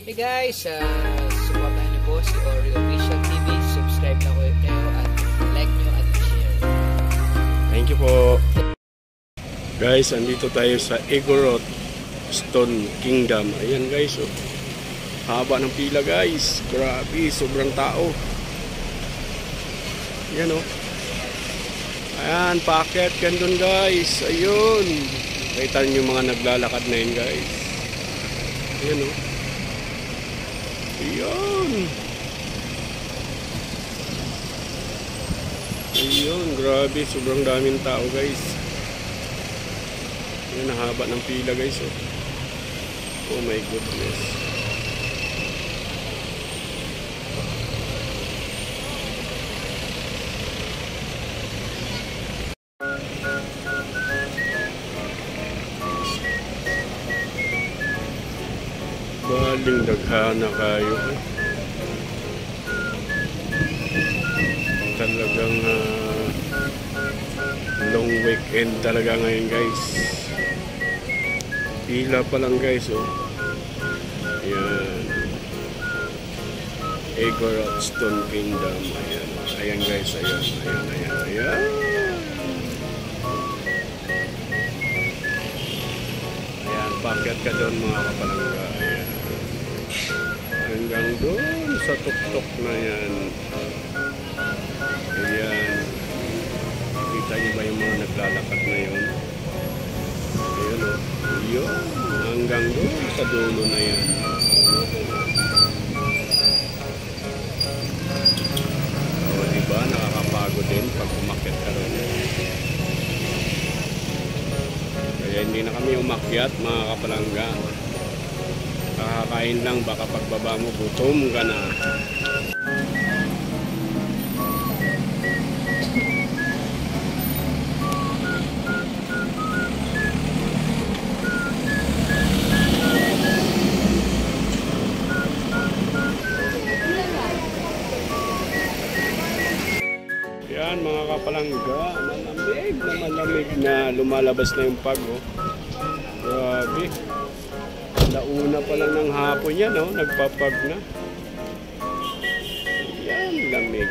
Hey guys, supportahan niyo po si Oreo Official TV. Subscribe na kayo at like nyo at share. Thank you po. Guys, andito tayo sa Igorot Stone Kingdom. Ayan guys, oh. Haba ng pila guys. Grabe, sobrang tao. Ayan oh. Ayan, paakyat kan doon guys. Ayun. Kita nyo mga naglalakad na yun guys. Ayan oh. Ayun. Ayun, grabe, sobrang daming tao guys. Ayan, haba ng pila guys oh. Oh my goodness. Baling daghana kayo. Talagang long weekend talaga ngayon guys. Pila pa lang guys oh. Ayan. Igorot Stone Kingdom. Ayan. Ayan guys, ayan. Ayan, ayan, ayan. Ayan, pakyat ka doon mga kapalangga. Ayan. Hanggang doon sa tuktok na yan. Ayan. Kita niyo ba yung mga naglalakad na yun? Ayan o. Ayan. Hanggang doon sa dulo na yan. O diba? Nakakapagod din pag umakyat ka ron. Kaya hindi na kami umakyat mga kapalangga. Kakakain lang, baka pagbaba mo gutom ka na. Yan mga kapalangga, malamig na lumalabas na yung pag oh. Grabe. Launa pa lang ng hapon yan, oh, nagpapag na. Yan, lamig.